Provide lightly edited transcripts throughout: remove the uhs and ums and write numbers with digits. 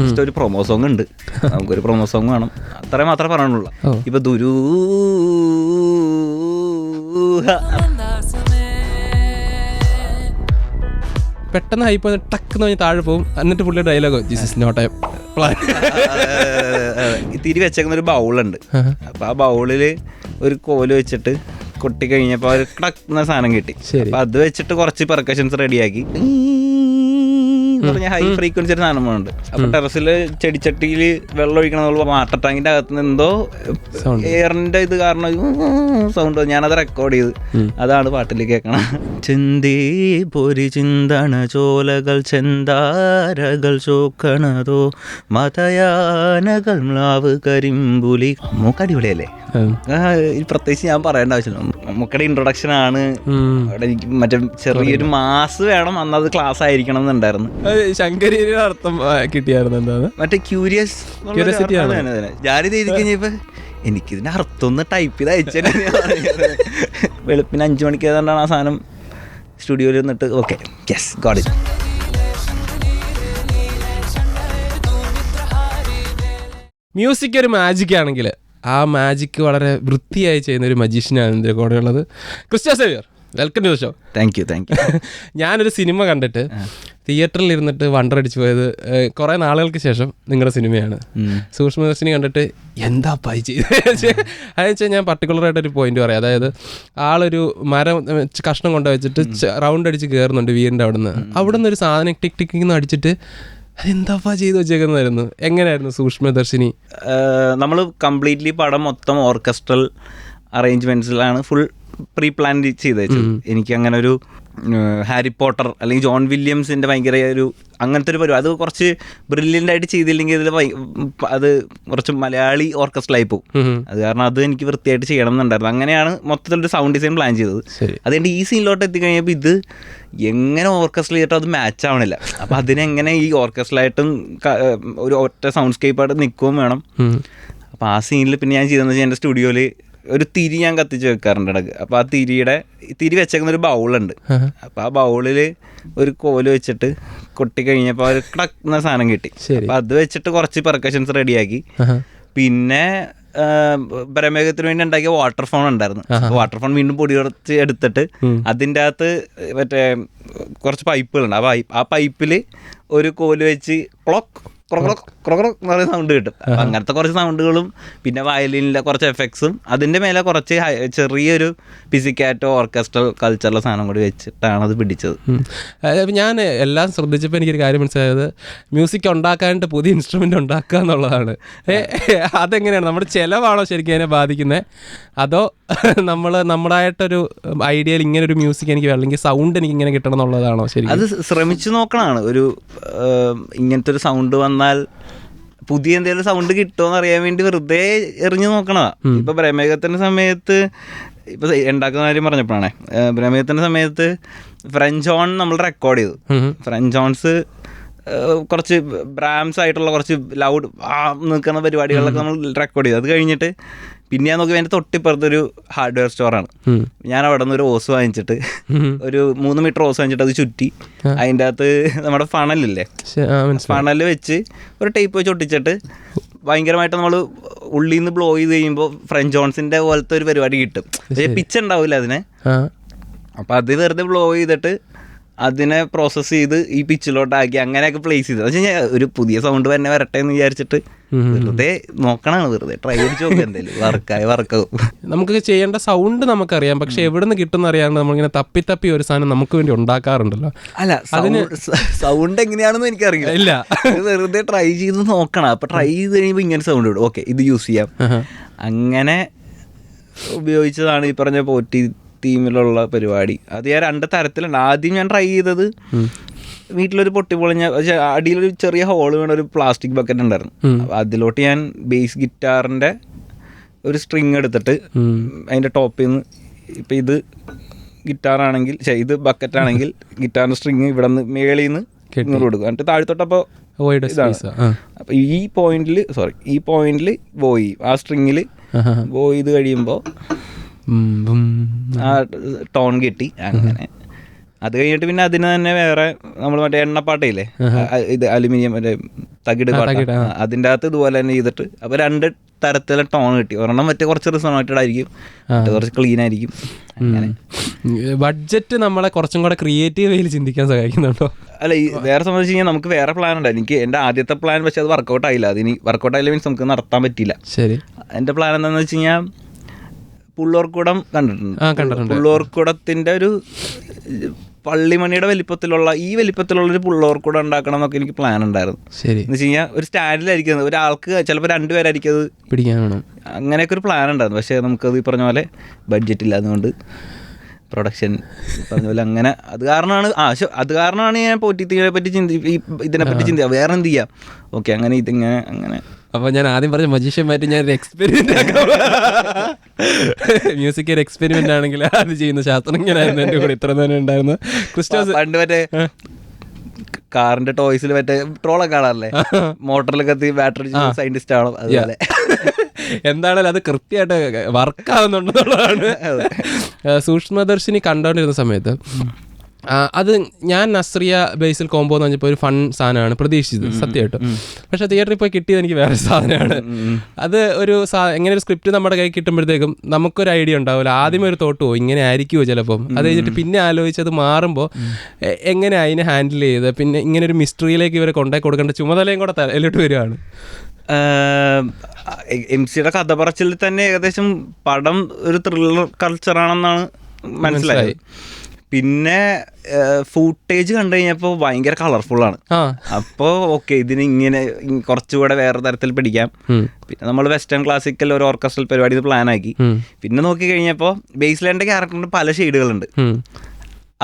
Just ഒരു promo song ഉണ്ട്, നമുക്കൊരു പ്രൊമോ സോങ് വേണം, അത്രയും മാത്രമേ പറയാനുള്ളൂ. ഇപ്പൊ പെട്ടെന്ന് ഹൈപ്പ് ടക്കെന്ന് പറഞ്ഞ് താഴെ പോകും, എന്നിട്ട് പുള്ളിയുടെ dialogue this is not a plan. തിരി വെച്ചേക്കുന്ന ഒരു ബൗളുണ്ട്, അപ്പൊ ആ ബൗളില് ഒരു കോല് വെച്ചിട്ട് കൊട്ടി കഴിഞ്ഞപ്പോ ഒരു ടക്കുന്ന സാധനം കിട്ടി. അപ്പൊ അത് വെച്ചിട്ട് കുറച്ച് പെർക്കഷൻസ് റെഡിയാക്കി പറഞ്ഞ ഹൈ ഫ്രീക്വൻസി ഒരു സാധനമുണ്ട്. അപ്പൊ ടെറസില് ചെടിച്ചട്ടിയില് വെള്ളം ഒഴിക്കണം, വാട്ടർ ടാങ്കിന്റെ അകത്ത് നിന്ന് എന്തോ എയറിന്റെ ഇത് കാരണം സൗണ്ട്, ഞാനത് റെക്കോർഡ് ചെയ്ത് അതാണ് പാട്ടിൽ കേൾക്കണം. ചിന്തേ പൊരി ചിന്തണ ചോലകൾ ചെന്താരകൾ ചോക്കണതോ മതയാനകൾ മ്ലാവ് കരിമ്പുലി. മൂക്കടിപൊളിയല്ലേ, പ്രത്യേകിച്ച് ഞാൻ പറയേണ്ട ആവശ്യമില്ല. നമുക്കടെ ഇൻട്രൊഡക്ഷൻ ആണ്. അവിടെ എനിക്ക് മറ്റേ ചെറിയൊരു മാസ് വേണം, അന്നത് ക്ലാസ് ആയിരിക്കണം എന്നുണ്ടായിരുന്നു. ശങ്കരിയുടെ അർത്ഥം കിട്ടിയായിരുന്നു എന്താണ്, മറ്റേ ക്യൂരിയോസിറ്റി ആണ്. ഞാനിത് എഴുതി കഴിഞ്ഞപ്പോ എനിക്കിതിന്റെ അർത്ഥം ഒന്ന് ടൈപ്പ് ചെയ്ത് അയച്ചു. വെളുപ്പിന് 5 മണിക്ക് ഏതാണ്ടാണ് ആ സാധനം സ്റ്റുഡിയോയിൽ നിന്നിട്ട് okay yes got it. Music ഒരു മാജിക് ആണെങ്കിൽ ആ മാജിക് വളരെ വൃത്തിയായി ചെയ്യുന്ന ഒരു മജീഷ്യനാണ് എൻ്റെ കൂടെ ഉള്ളത്. Christy Xavier, welcome to the show. Thank you. ഞാനൊരു സിനിമ കണ്ടിട്ട് തിയേറ്ററിൽ ഇരുന്നിട്ട് വണ്ടറടിച്ച് പോയത് കുറേ നാളുകൾക്ക് ശേഷം നിങ്ങളുടെ സിനിമയാണ്. സൂക്ഷ്മദർശിനി കണ്ടിട്ട് എന്താ പൈ ചെയ്ത് അതെന്ന് വെച്ചാൽ ഞാൻ പർട്ടിക്കുലറായിട്ടൊരു പോയിന്റ് പറയാം. അതായത് ആളൊരു മരം കഷ്ണം കൊണ്ട് വെച്ചിട്ട് റൗണ്ട് അടിച്ച് കയറുന്നുണ്ട് വീടിൻ്റെ അവിടെ നിന്ന് ഒരു സാധനം ടിക് ടിക്കിന്ന് അടിച്ചിട്ട് അതെന്താ ചെയ്ത് വെച്ചേക്കുന്നതായിരുന്നു. എങ്ങനെയായിരുന്നു സൂക്ഷ്മദർശിനി? നമ്മൾ കംപ്ലീറ്റ്ലി പടം മൊത്തം ഓർക്കസ്ട്രൽ അറേഞ്ച്മെന്റ്സിലാണ് ഫുൾ പ്രീ പ്ലാൻ ചെയ്ത് വെച്ചത്. എനിക്ക് അങ്ങനെ ഒരു ഹാരി പോട്ടർ അല്ലെങ്കിൽ ജോൺ വില്യംസിൻ്റെ ഭയങ്കര ഒരു അങ്ങനത്തെ ഒരു പരിപാടി അത് കുറച്ച് ബ്രില്യൻ്റ് ആയിട്ട് ചെയ്തില്ലെങ്കിൽ ഇതിൽ അത് കുറച്ച് മലയാളി ഓർക്കസ്ട്രലായി പോകും. അത് കാരണം അത് എനിക്ക് വൃത്തിയായിട്ട് ചെയ്യണം എന്നുണ്ടായിരുന്നു. അങ്ങനെയാണ് മൊത്തത്തിലൊരു സൗണ്ട് ഡിസൈൻ പ്ലാൻ ചെയ്തത്. അതുകൊണ്ട് ഈ സീനിലോട്ട് എത്തിക്കഴിഞ്ഞപ്പോൾ ഇത് എങ്ങനെ ഓർക്കസ്ട്രൽ ചെയ്തിട്ടും അത് മാച്ച് ആവണില്ല. അപ്പം അതിനെങ്ങനെ ഈ ഓർക്കസ്ട്രലായിട്ടും ഒരു ഒറ്റ സൗണ്ട് സ്കേപ്പായിട്ട് നിൽക്കുകയും വേണം. അപ്പോൾ ആ സീനിൽ പിന്നെ ഞാൻ ചെയ്തതെന്ന് വെച്ചാൽ എൻ്റെ സ്റ്റുഡിയോയിൽ ഒരു തിരി ഞാൻ കത്തിച്ച് വെക്കാറുണ്ട് ഇടക്ക്. അപ്പോൾ ആ തിരി വെച്ചേക്കുന്ന ഒരു ബൗളുണ്ട്. അപ്പോൾ ആ ബൗളിൽ ഒരു കോല് വെച്ചിട്ട് കൊട്ടി കഴിഞ്ഞപ്പോൾ ഒരു ടക്കുന്ന സാധനം കിട്ടി. അപ്പോൾ അത് വെച്ചിട്ട് കുറച്ച് പെർക്കഷൻസ് റെഡിയാക്കി. പിന്നെ പ്രമേഹത്തിന് വേണ്ടി ഉണ്ടാക്കിയ വാട്ടർ ഫോൺ ഉണ്ടായിരുന്നു. വാട്ടർ ഫോൺ വീണ്ടും പൊടി കുറച്ച് എടുത്തിട്ട് അതിൻ്റെ അകത്ത് മറ്റേ കുറച്ച് പൈപ്പുകളുണ്ട്. ആ പൈപ്പിൽ ഒരു കോല് വെച്ച് ക്ലോക്ക് പറയുന്ന സൗണ്ട് കിട്ടും. അപ്പം അങ്ങനത്തെ കുറച്ച് സൗണ്ടുകളും പിന്നെ വയലിനിലെ കുറച്ച് എഫക്ട്സും അതിൻ്റെ മേലെ കുറച്ച് ചെറിയൊരു പിസിക്കാറ്റോ ഓർക്കസ്ട്രൽ കൾച്ചറൽ സാധനം കൂടി വെച്ചിട്ടാണ് അത് പിടിച്ചത്. ഞാൻ എല്ലാം ശ്രദ്ധിച്ചപ്പോൾ എനിക്കൊരു കാര്യം മനസ്സിലായത് മ്യൂസിക് ഉണ്ടാക്കാനായിട്ട് പുതിയ ഇൻസ്ട്രുമെൻ്റ് ഉണ്ടാക്കുക എന്നുള്ളതാണ്. അതെങ്ങനെയാണ് നമ്മുടെ ചിലവാണോ ശരിക്കും അതിനെ ബാധിക്കുന്നത്, അതോ നമ്മുടെയായിട്ടൊരു ഐഡിയയിൽ ഇങ്ങനൊരു മ്യൂസിക് എനിക്ക് അല്ലെങ്കിൽ സൗണ്ട് എനിക്ക് ഇങ്ങനെ കിട്ടണം എന്നുള്ളതാണോ ശരിക്കും? അത് ശ്രമിച്ചു നോക്കണമാണ്. ഒരു ഇങ്ങനത്തെ ഒരു സൗണ്ട് വന്നാൽ പുതിയ എന്തെങ്കിലും സൗണ്ട് കിട്ടുമോന്ന് അറിയാൻ വേണ്ടി വെറുതെ എറിഞ്ഞു നോക്കണതാ. ഇപ്പൊ പ്രമേഹത്തിന്റെ സമയത്ത് ഇപ്പൊ ഉണ്ടാക്കുന്ന കാര്യം പറഞ്ഞപ്പോഴാണേ, പ്രമേഹത്തിന്റെ സമയത്ത് ഫ്രഞ്ച് ഹോൺ നമ്മൾ റെക്കോർഡ് ചെയ്തു. ഫ്രഞ്ച് ഹോൺസ് കുറച്ച് ബ്രാംസ് ആയിട്ടുള്ള കുറച്ച് ലൗഡ് നിൽക്കുന്ന പരിപാടികളിലൊക്കെ നമ്മൾ റെക്കോർഡ് ചെയ്തു. അത് കഴിഞ്ഞിട്ട് പിന്നെ ഞാൻ നോക്കി എൻ്റെ തൊട്ടിപ്പുറത്തൊരു ഹാർഡ്വെയർ സ്റ്റോറാണ്. ഞാൻ അവിടെ നിന്ന് ഒരു ഓസ് വാങ്ങിച്ചിട്ട് ഒരു 3 മീറ്റർ ഓസ് വാങ്ങിച്ചിട്ട് അത് ചുറ്റി അതിൻ്റെ അകത്ത് നമ്മുടെ ഫണലില്ലേ, ഫണല് വെച്ച് ഒരു ടേപ്പ് വെച്ച് ഒട്ടിച്ചിട്ട് ഭയങ്കരമായിട്ട് നമ്മൾ ഉള്ളിൽ നിന്ന് ബ്ലോ ചെയ്ത് കഴിയുമ്പോൾ ഫ്രഞ്ച് ഹോൺസിൻ്റെ പോലത്തെ ഒരു പരിപാടി കിട്ടും. പക്ഷേ പിച്ച് ഉണ്ടാവില്ല അതിന്. അപ്പം അത് വെറുതെ ബ്ലോ ചെയ്തിട്ട് അതിനെ പ്രോസസ്സ് ചെയ്ത് ഈ പിച്ചിലോട്ടാക്കി അങ്ങനെയൊക്കെ പ്ലേസ് ചെയ്തത്. എന്ന് വെച്ച് കഴിഞ്ഞാൽ ഒരു പുതിയ സൗണ്ട് തന്നെ വരട്ടെ എന്ന് വിചാരിച്ചിട്ട് വെറുതെ നോക്കണാണ്, വെറുതെ ട്രൈ അടിച്ച് നോക്കുക. എന്തായാലും വർക്കാവും. നമുക്ക് ചെയ്യേണ്ട സൗണ്ട് നമുക്കറിയാം, പക്ഷെ എവിടെ നിന്ന് കിട്ടുന്ന അറിയാണ്ട് നമ്മളിങ്ങനെ തപ്പി ഒരു സാധനം നമുക്ക് വേണ്ടി ഉണ്ടാക്കാറുണ്ടല്ലോ. അല്ല, അതിന് സൗണ്ട് എങ്ങനെയാണെന്ന് എനിക്കറിയില്ല. ഇല്ല, വെറുതെ ട്രൈ ചെയ്ത് നോക്കണം. അപ്പം ട്രൈ ചെയ്ത് കഴിയുമ്പോൾ ഇങ്ങനെ സൗണ്ട് വിടും, ഓക്കെ ഇത് യൂസ് ചെയ്യാം. അങ്ങനെ ഉപയോഗിച്ചതാണ് ഈ പറഞ്ഞ പോറ്റി തീമിലുള്ള പരിപാടി. അത് ഞാൻ 2 തരത്തിലുണ്ട്. ആദ്യം ഞാൻ ട്രൈ ചെയ്തത് വീട്ടിലൊരു പൊട്ടിപ്പൊളിഞ്ഞ അടിയിലൊരു ചെറിയ ഹോള് വേണ്ട ഒരു പ്ലാസ്റ്റിക് ബക്കറ്റ് ഉണ്ടായിരുന്നു. അതിലോട്ട് ഞാൻ ബേസ് ഗിറ്റാറിൻ്റെ ഒരു സ്ട്രിങ് എടുത്തിട്ട് അതിൻ്റെ ടോപ്പിൽ നിന്ന് ഇപ്പം ഇത് ഗിറ്റാറാണെങ്കിൽ ഇത് ബക്കറ്റാണെങ്കിൽ ഗിറ്റാറിൻ്റെ സ്ട്രിങ് ഇവിടെ നിന്ന് മേളിൽ നിന്ന് ഇങ്ങോട്ട് കൊടുക്കും. എന്നിട്ട് താഴ്ത്തോട്ടപ്പോൾ ഇതാണ്. അപ്പം ഈ പോയിന്റിൽ ബോയ് ആ സ്ട്രിങ്ങിൽ ബോയ് ചെയ്ത് കഴിയുമ്പോൾ ആ ടോൺ കിട്ടി. അങ്ങനെ അത് കഴിഞ്ഞിട്ട് പിന്നെ അതിന് തന്നെ വേറെ നമ്മൾ മറ്റേ എണ്ണപ്പാട്ടയില്ലേ, ഇത് അലുമിനിയം മറ്റേ തകിട് പാട്ട, അതിൻ്റെ അകത്ത് ഇതുപോലെ തന്നെ ചെയ്തിട്ട് അപ്പോൾ 2 തരത്തിലെ ടോൺ കിട്ടി. ഒരെണ്ണം മറ്റേ കുറച്ച് റിസോണേറ്റഡ് ആയിരിക്കും, കുറച്ച് ക്ലീൻ ആയിരിക്കും. അങ്ങനെ ബഡ്ജറ്റ് നമ്മളെ കുറച്ചും കൂടെ ക്രിയേറ്റീവ് വേയിൽ ചിന്തിക്കാൻ സഹായിക്കുന്നുണ്ടോ? അല്ല, ഈ വേറെ സംബന്ധിച്ച് കഴിഞ്ഞാൽ നമുക്ക് വേറെ പ്ലാൻ ഉണ്ടായിരുന്നു. എനിക്ക് എൻ്റെ ആദ്യത്തെ പ്ലാൻ പക്ഷേ അത് വർക്കൗട്ട് ആയില്ല. അതിന് വർക്കൗട്ട് ആയില്ല മീൻസ് നമുക്ക് നടത്താൻ പറ്റിയില്ല. ശരി. എൻ്റെ പ്ലാൻ എന്താണെന്ന് വെച്ച് കഴിഞ്ഞാൽ പുള്ളോർക്കുടം കണ്ടിട്ടുണ്ട്. പുള്ളോർക്കുടത്തിൻ്റെ ഒരു പള്ളിമണിയുടെ വലിപ്പത്തിലുള്ളൊരു പുള്ളോർക്കുടം ഉണ്ടാക്കണം എന്നൊക്കെ എനിക്ക് പ്ലാൻ ഉണ്ടായിരുന്നു. ശരി. എന്ന് വെച്ച് കഴിഞ്ഞാൽ ഒരു സ്റ്റാൻഡിലായിരിക്കും, ഒരാൾക്ക് ചിലപ്പോൾ 2 പേരായിരിക്കും അത് പിടിക്കാൻ വേണം. അങ്ങനെയൊക്കെ ഒരു പ്ലാൻ ഉണ്ടായിരുന്നു. പക്ഷേ നമുക്കത് ഈ പറഞ്ഞ പോലെ ബഡ്ജറ്റ് ഇല്ല, അതുകൊണ്ട് പ്രൊഡക്ഷൻ പറഞ്ഞ പോലെ അങ്ങനെ അത് കാരണമാണ് ഞാൻ പോറ്റിത്തിനെ പറ്റി ഇതിനെപ്പറ്റി ചിന്തിക്കുക. വേറെ എന്ത് ചെയ്യാം, ഓക്കെ അങ്ങനെ ഇതിങ്ങനെ അങ്ങനെ. അപ്പോൾ ഞാൻ ആദ്യം പറഞ്ഞ മജീഷ്യൻ മാറ്റി ഞാനൊരു എക്സ്പെരിമെൻ്റ് ആക്കാം. മ്യൂസിക് ഒരു എക്സ്പെരിമെൻ്റ് ആണെങ്കിൽ അത് ചെയ്യുന്ന ശാസ്ത്രജ്ഞനായിരുന്നു എൻ്റെ കൂടെ ഇത്ര നേരം ഉണ്ടായിരുന്നു. ക്രിസ്റ്റോസ് പണ്ട് മറ്റേ കാറിന്റെ ടോയ്സിൽ മറ്റേ ട്രോളൊക്കെ കാണാറില്ലേ, മോട്ടറിൽ കത്തി ബാറ്ററി സയന്റിസ്റ്റ് ആണോ, അതുപോലെ. എന്താണല്ലോ അത് കൃത്യമായിട്ട് വർക്കാവുന്നുണ്ടെന്നുള്ളതാണ്. സൂക്ഷ്മദർശിനി കണ്ടുകൊണ്ടിരുന്ന സമയത്ത് അത് ഞാൻ നസ്രിയ ബേസിൽ കോംബോ എന്ന് പറഞ്ഞപ്പോൾ ഒരു ഫൺ സാധനമാണ് പ്രതീക്ഷിച്ചത് സത്യമായിട്ടും. പക്ഷേ തിയേറ്ററിൽ പോയി കിട്ടിയത് എനിക്ക് വേറെ സാധനമാണ്. അത് ഒരു എങ്ങനെ ഒരു സ്ക്രിപ്റ്റ് നമ്മുടെ കൈ കിട്ടുമ്പോഴത്തേക്കും നമുക്കൊരു ഐഡിയ ഉണ്ടാവില്ല. ആദ്യമേ ഒരു തോട്ട് പോകും ഇങ്ങനെ ആയിരിക്കുമോ ചിലപ്പം. അത് കഴിഞ്ഞിട്ട് പിന്നെ ആലോചിച്ചത് മാറുമ്പോൾ എങ്ങനെ അതിനെ ഹാൻഡിൽ ചെയ്ത് പിന്നെ ഇങ്ങനെ ഒരു മിസ്റ്ററിയിലേക്ക് ഇവരെ കൊണ്ടുപോയി കൊടുക്കേണ്ട ചുമതലയും കൂടെ തലയിലോട്ട് വരികയാണ്. MC-യുടെ കഥ പറച്ചിൽ തന്നെ ഏകദേശം പടം ഒരു ത്രില്ലർ കൾച്ചറാണെന്നാണ് മനസ്സിലായത്. പിന്നെ ഫൂട്ടേജ് കണ്ടു കഴിഞ്ഞപ്പോൾ ഭയങ്കര കളർഫുള്ളാണ്. അപ്പോൾ ഓക്കെ, ഇതിന് ഇങ്ങനെ കുറച്ചുകൂടെ വേറെ തരത്തിൽ പിടിക്കാം. പിന്നെ നമ്മൾ വെസ്റ്റേൺ ക്ലാസിക്കൽ ഒരു ഓർക്കസ്ട്രൽ പരിപാടി പ്ലാൻ ആക്കി. പിന്നെ നോക്കി കഴിഞ്ഞപ്പോൾ ബേസ്ലൈൻ്റെ ക്യാരക്ടറിന് പല ഷെയ്ഡുകളുണ്ട്.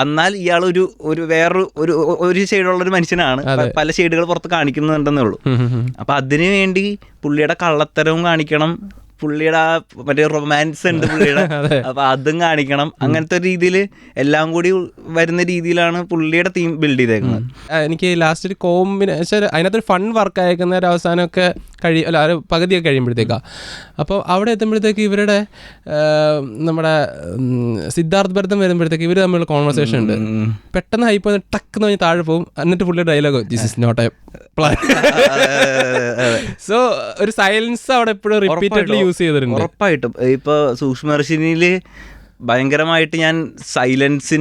എന്നാൽ ഇയാൾ ഒരു ഷെയ്ഡുള്ളൊരു മനുഷ്യനാണ്, പല ഷെയ്ഡുകൾ പുറത്ത് കാണിക്കുന്നുണ്ടെന്നേ ഉള്ളൂ. അപ്പം അതിനു വേണ്ടി പുള്ളിയുടെ കള്ളത്തരവും കാണിക്കണം, പുള്ളിയുടെ മറ്റേ റൊമാൻസ് ഉണ്ട് പുള്ളിയുടെ, അപ്പൊ അതും കാണിക്കണം. അങ്ങനത്തെ ഒരു രീതിയിൽ എല്ലാം കൂടി വരുന്ന രീതിയിലാണ് പുള്ളിയുടെ തീം ബിൽഡ് ചെയ്തേക്കുന്നത്. എനിക്ക് ലാസ്റ്റ് ഒരു കോമ്പിനേഷൻ അതിനകത്തൊരു ഫൺ വർക്ക് അയക്കുന്ന ഒരു അവസാനമൊക്കെ ഒരു പകുതിയൊക്കെ കഴിയുമ്പോഴത്തേക്കാണ്. അപ്പോൾ അവിടെ എത്തുമ്പോഴത്തേക്ക് ഇവരുടെ നമ്മുടെ സിദ്ധാർത്ഥ് ഭരതം വരുമ്പോഴത്തേക്ക് ഇവർ തമ്മിലുള്ള കോൺവെർസേഷൻ ഉണ്ട്. പെട്ടെന്ന് ഹൈപ്പ് ടക്ക് പറഞ്ഞ് താഴെ പോകും. എന്നിട്ട് പുള്ളിയുടെ dialogue this is not a plan. So ഒരു സൈലൻസ് അവിടെ എപ്പോഴും റിപ്പീറ്റഡ്ലി യൂസ് ചെയ്തിട്ടുണ്ട്. ഉറപ്പായിട്ടും ഇപ്പോൾ സൂക്ഷ്മദർശിനിയിൽ ഭയങ്കരമായിട്ട് ഞാൻ സൈലൻസ്